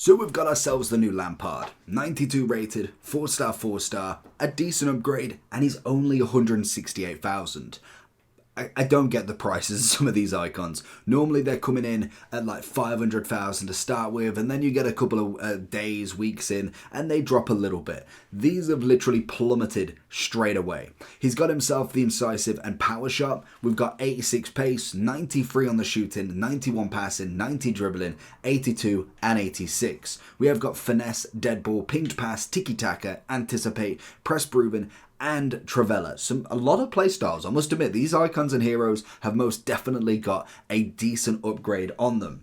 So we've got ourselves the new Lampard, 92 rated, 4-star, 4-star, a decent upgrade, and he's only 168,000. I don't get the prices of some of these icons. Normally they're coming in at like 500,000 to start with, and then you get a couple of days, weeks in, and they drop a little bit. These have literally plummeted straight away. He's got himself the incisive and power shot. We've got 86 pace, 93 on the shooting, 91 passing, 90 dribbling, 82 and 86. We have got finesse, dead ball, pinged pass, tiki-taka, anticipate, press proven, and Travella. A lot of playstyles. I must admit, these icons and heroes have most definitely got a decent upgrade on them.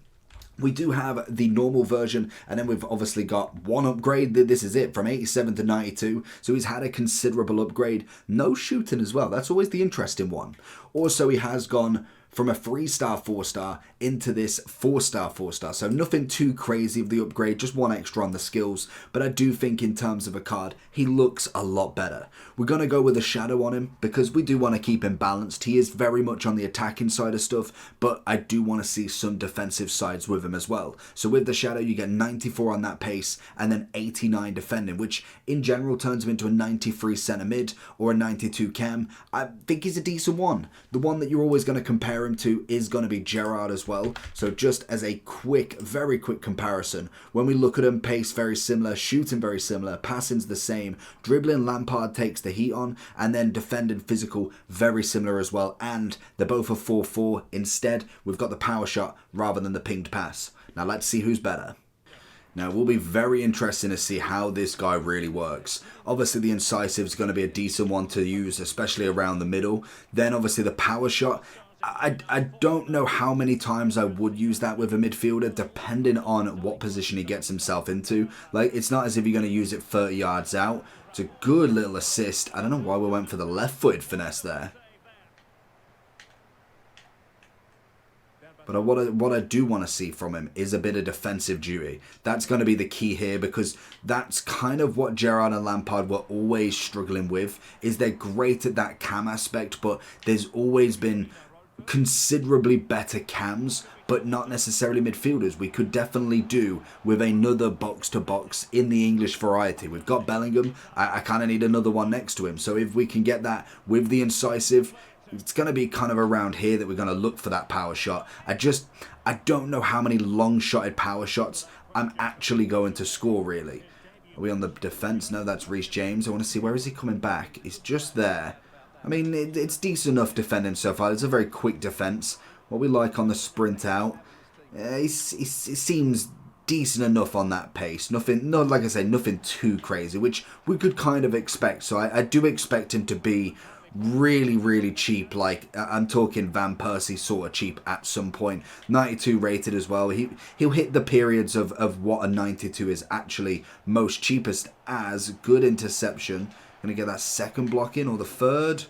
We do have the normal version, and then we've obviously got one upgrade. This is it, from 87 to 92. So he's had a considerable upgrade. No shooting as well. That's always the interesting one. Also, he has gone from a 3-star, 4-star into this 4-star, 4-star. So nothing too crazy of the upgrade, just one extra on the skills. But I do think in terms of a card, he looks a lot better. We're going to go with a shadow on him because we do want to keep him balanced. He is very much on the attacking side of stuff, but I do want to see some defensive sides with him as well. So with the shadow, you get 94 on that pace and then 89 defending, which in general turns him into a 93 centre mid or a 92 cam. I think he's a decent one. The one that you're always going to compare him to is going to be Gerrard as well. So just as a quick, very quick comparison, when we look at him, pace very similar, shooting very similar, passing's the same, dribbling Lampard takes the heat on, and then defending physical very similar as well, and they're both a 4-4. Instead, we've got the power shot rather than the pinged pass. Now let's see who's better. Now, it will be very interesting to see how this guy really works. Obviously, the incisive is going to be a decent one to use, especially around the middle. Then, obviously, the power shot. I don't know how many times I would use that with a midfielder, depending on what position he gets himself into. Like, it's not as if you're going to use it 30 yards out. It's a good little assist. I don't know why we went for the left-footed finesse there. But what I do want to see from him is a bit of defensive duty. That's going to be the key here, because that's kind of what Gerrard and Lampard were always struggling with. Is they're great at that cam aspect, but there's always been considerably better cams, but not necessarily midfielders. We could definitely do with another box-to-box in the English variety. We've got Bellingham. I kind of need another one next to him. So if we can get that with the incisive, it's going to be kind of around here that we're going to look for that power shot. I don't know how many long-shotted power shots I'm actually going to score, really. Are we on the defence? No, that's Reece James. I want to see, where is he coming back? He's just there. I mean, it's decent enough defending so far. It's a very quick defence. What we like on the sprint out, it seems decent enough on that pace. Nothing, not like I say, nothing too crazy, which we could kind of expect. So I do expect him to be really, really cheap. Like, I'm talking Van Persie sort of cheap at some point. 92 rated as well. He'll hit the periods of what a 92 is actually most cheapest as. Good interception. Gonna get that second block in, or the third.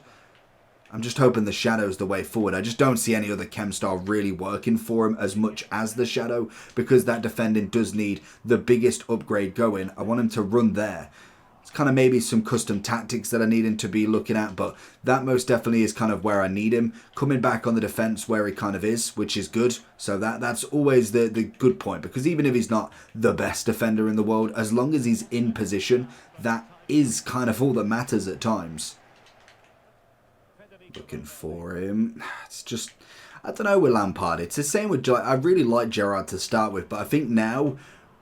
I'm just hoping the shadow's the way forward. I just don't see any other chem style really working for him as much as the shadow, because that defending does need the biggest upgrade going. I want him to run there. It's kind of maybe some custom tactics that I need him to be looking at, but that most definitely is kind of where I need him. Coming back on the defense where he kind of is, which is good. So that's always the good point, because even if he's not the best defender in the world, as long as he's in position, that is kind of all that matters at times. Looking for him. It's just, I don't know with Lampard. It's the same with, I really like Gerrard to start with, but I think now,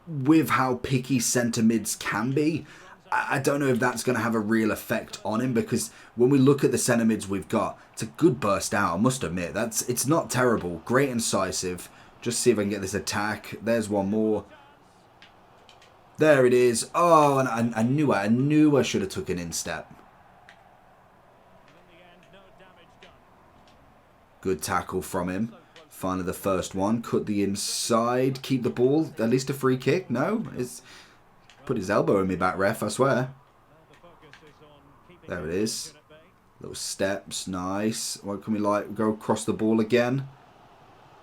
with how picky centre mids can be, I don't know if that's going to have a real effect on him, because when we look at the centre mids we've got, it's a good burst out, I must admit. It's not terrible. Great incisive. Just see if I can get this attack. There's one more. There it is. Oh, and I knew I should have took an instep. Good tackle from him. Finally the first one. Cut the inside. Keep the ball. At least a free kick. No. It's put his elbow in me back, ref, I swear. There it is. Little steps. Nice. What can we like? Go across the ball again.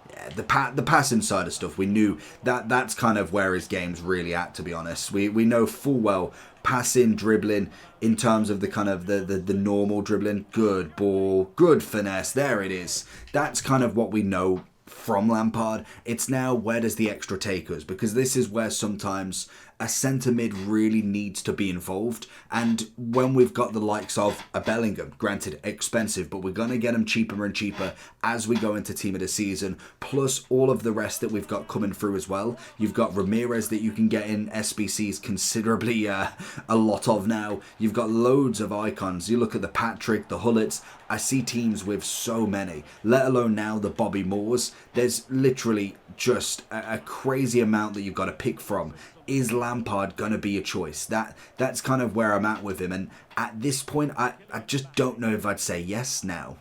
Yeah, the passing side of stuff, we knew that's kind of where his game's really at, to be honest. We know full well passing, dribbling, in terms of the kind of the normal dribbling. Good ball, good finesse, there it is. That's kind of what we know from Lampard. It's now, where does the extra take us? Because this is where sometimes a centre mid really needs to be involved. And when we've got the likes of a Bellingham, granted expensive, but we're going to get him cheaper and cheaper as we go into team of the season, plus all of the rest that we've got coming through as well. You've got Ramirez that you can get in SBCs considerably a lot of now. You've got loads of icons. You look at the Patrick, the Hullets. I see teams with so many, let alone now the Bobby Moores. There's literally just a crazy amount that you've got to pick from. Is Lampard going to be a choice? That's kind of where I'm at with him. And at this point, I just don't know if I'd say yes now.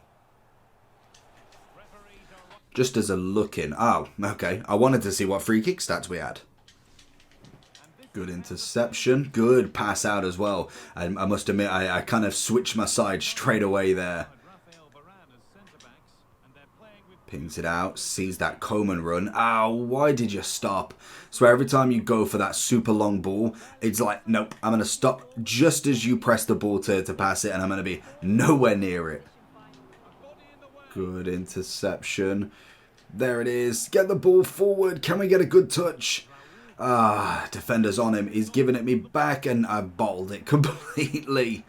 Just as a look in. Oh, okay. I wanted to see what free kick stats we had. Good interception. Good pass out as well. I must admit, I kind of switched my side straight away there. Pings it out. Sees that Coman run. Ow, why did you stop? So every time you go for that super long ball, it's like, nope, I'm going to stop just as you press the ball to pass it, and I'm going to be nowhere near it. Good interception. There it is. Get the ball forward. Can we get a good touch? Ah, defender's on him. He's giving it me back, and I bottled it completely.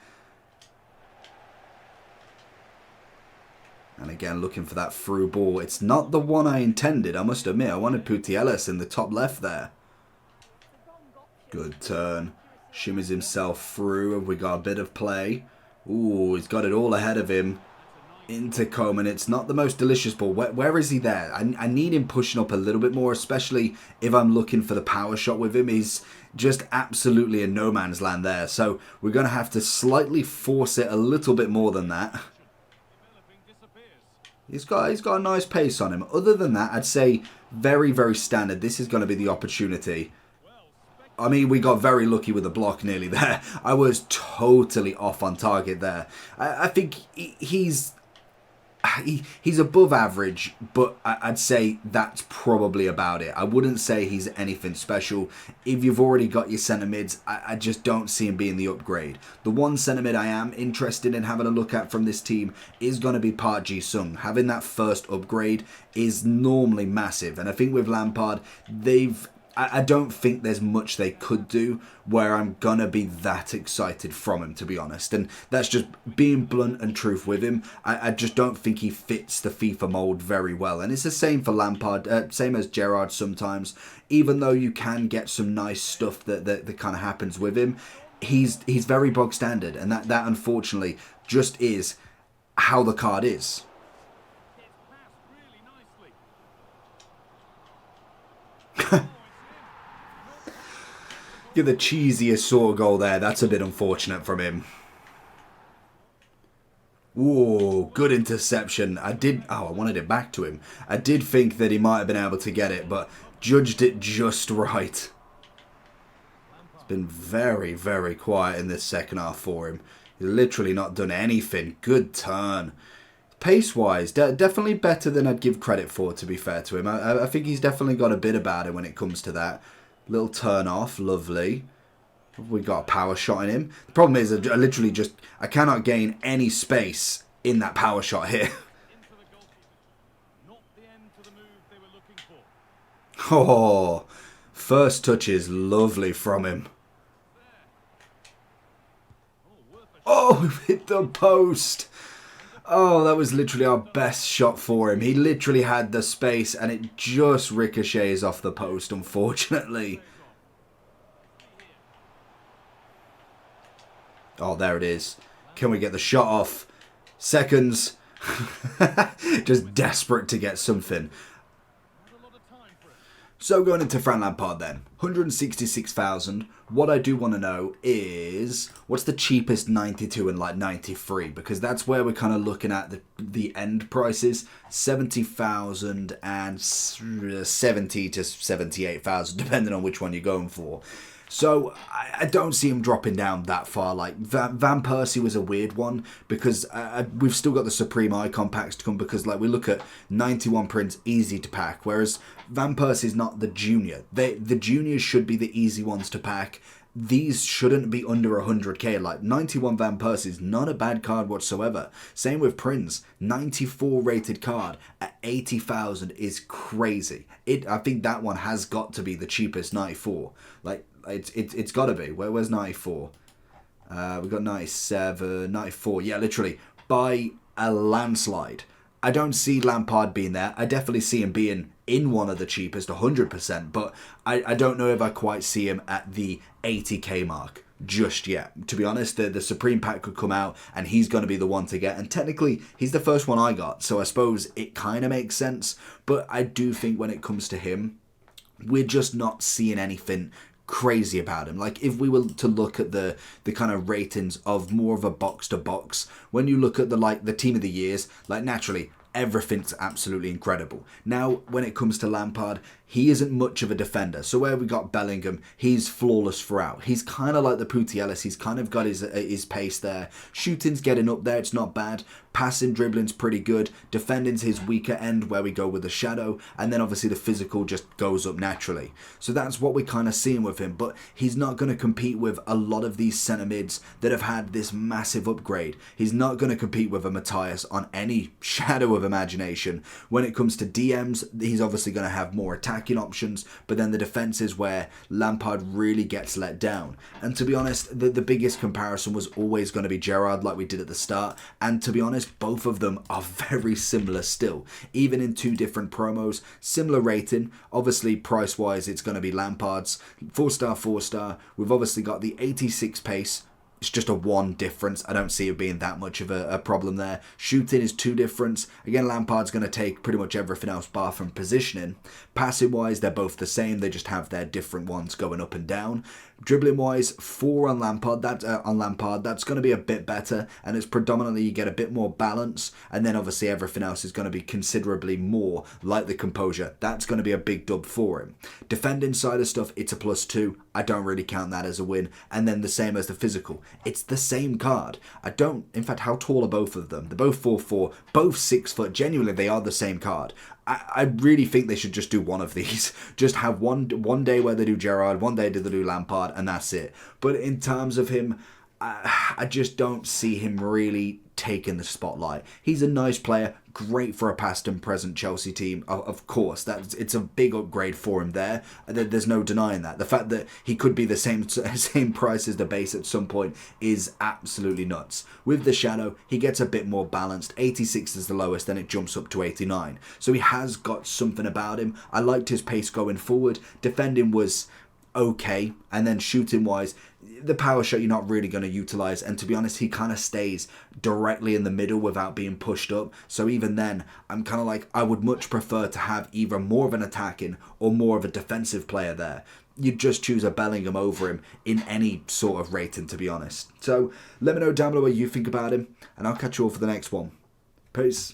And again, looking for that through ball. It's not the one I intended, I must admit. I wanted Putellas in the top left there. Good turn. Shimmers himself through. Have we got a bit of play? Ooh, he's got it all ahead of him. Into Coman. It's not the most delicious ball. Where is he there? I need him pushing up a little bit more, especially if I'm looking for the power shot with him. He's just absolutely in no man's land there. So we're going to have to slightly force it a little bit more than that. He's got a nice pace on him. Other than that, I'd say very, very standard. This is going to be the opportunity. I mean, we got very lucky with the block nearly there. I was totally off on target there. I think he's above average, but I'd say that's probably about it. I wouldn't say he's anything special. If you've already got your centre mids, I just don't see him being the upgrade. The one centre mid I am interested in having a look at from this team is going to be Park Ji-sung. Having that first upgrade is normally massive, and I think with Lampard, I don't think there's much they could do where I'm going to be that excited from him, to be honest. And that's just being blunt and truth with him. I just don't think he fits the FIFA mould very well. And it's the same for Lampard, same as Gerrard sometimes. Even though you can get some nice stuff that kind of happens with him, he's very bog standard. And that unfortunately just is how the card is. Get the cheesiest sort of goal there. That's a bit unfortunate from him. Ooh, good interception. I wanted it back to him. I did think that he might have been able to get it, but judged it just right. It's been very, very quiet in this second half for him. He's literally not done anything. Good turn. Pace-wise, definitely better than I'd give credit for, to be fair to him. I think he's definitely got a bit about it when it comes to that. Little turn off, lovely. We got a power shot in him. The problem is, I cannot gain any space in that power shot here. Oh, first touch is lovely from him. Oh, hit the post. Oh, that was literally our best shot for him. He literally had the space and it just ricochets off the post, unfortunately. Oh, there it is. Can we get the shot off? Seconds. Just desperate to get something. So going into Frank Lampard then, 166,000. What I do want to know is, what's the cheapest 92 and like 93? Because that's where we're kind of looking at the end prices. 70,000 and 70 to 78,000, depending on which one you're going for. So I don't see him dropping down that far. Like Van Persie was a weird one because we've still got the Supreme Icon packs to come, because like we look at 91 prints, easy to pack, whereas Van Persie's not the junior. The juniors should be the easy ones to pack, these shouldn't be under 100k. Like 91 Van Persie is not a bad card whatsoever. Same with Prince, 94 rated card at 80,000 is crazy. I think that one has got to be the cheapest 94. Like it's got to be. Where's 94? We've got 97, 94. Yeah, literally by a landslide. I don't see Lampard being there. I definitely see him being in one of the cheapest, 100%, but I don't know if I quite see him at the 80k mark just yet. To be honest, the Supreme Pack could come out and he's going to be the one to get, and technically he's the first one I got, so I suppose it kind of makes sense, but I do think when it comes to him, we're just not seeing anything crazy about him. Like if we were to look at the kind of ratings of more of a box to box, when you look at the team of the years, like naturally everything's absolutely incredible. Now when it comes to Lampard, he isn't much of a defender. So where we got Bellingham, he's flawless throughout. He's kind of like the Putellas. He's kind of got his pace there. Shooting's getting up there. It's not bad. Passing, dribbling's pretty good. Defending's his weaker end where we go with the shadow. And then obviously the physical just goes up naturally. So that's what we're kind of seeing with him. But he's not going to compete with a lot of these centre mids that have had this massive upgrade. He's not going to compete with a Matthias on any shadow of imagination. When it comes to DMs, he's obviously going to have more attacking options, but then the defense is where Lampard really gets let down. And to be honest, the biggest comparison was always going to be Gerrard, like we did at the start, and to be honest, both of them are very similar still, even in two different promos. Similar rating, obviously price wise it's going to be Lampard's 4-star 4-star. We've obviously got the 86 pace. It's just a 1 difference. I don't see it being that much of a problem there. Shooting is 2 difference. Again, Lampard's going to take pretty much everything else bar from positioning. Passing wise, they're both the same. They just have their different ones going up and down. Dribbling wise, 4 on Lampard. That's going to be a bit better, and it's predominantly you get a bit more balance, and then obviously everything else is going to be considerably more like the composure. That's going to be a big dub for him. Defending side of stuff, it's a +2. I don't really count that as a win, and then the same as the physical. It's the same card. In fact, how tall are both of them? They're both 4'4", both 6 foot. Genuinely, they are the same card. I really think they should just do one of these. Just have one day where they do Gerrard, one day they do Lampard, and that's it. But in terms of him, I just don't see him really taking the spotlight. He's a nice player, great for a past and present Chelsea team. Of course, it's a big upgrade for him there. There's no denying that. The fact that he could be the same price as the base at some point is absolutely nuts. With the shadow, he gets a bit more balanced. 86 is the lowest, then it jumps up to 89. So he has got something about him. I liked his pace going forward. Defending was okay, and then shooting wise, the power shot you're not really going to utilize, and to be honest, he kind of stays directly in the middle without being pushed up. So even then, I'm kind of like, I would much prefer to have either more of an attacking or more of a defensive player there. You'd just choose a Bellingham over him in any sort of rating, to be honest. So let me know down below what you think about him, and I'll catch you all for the next one. Peace.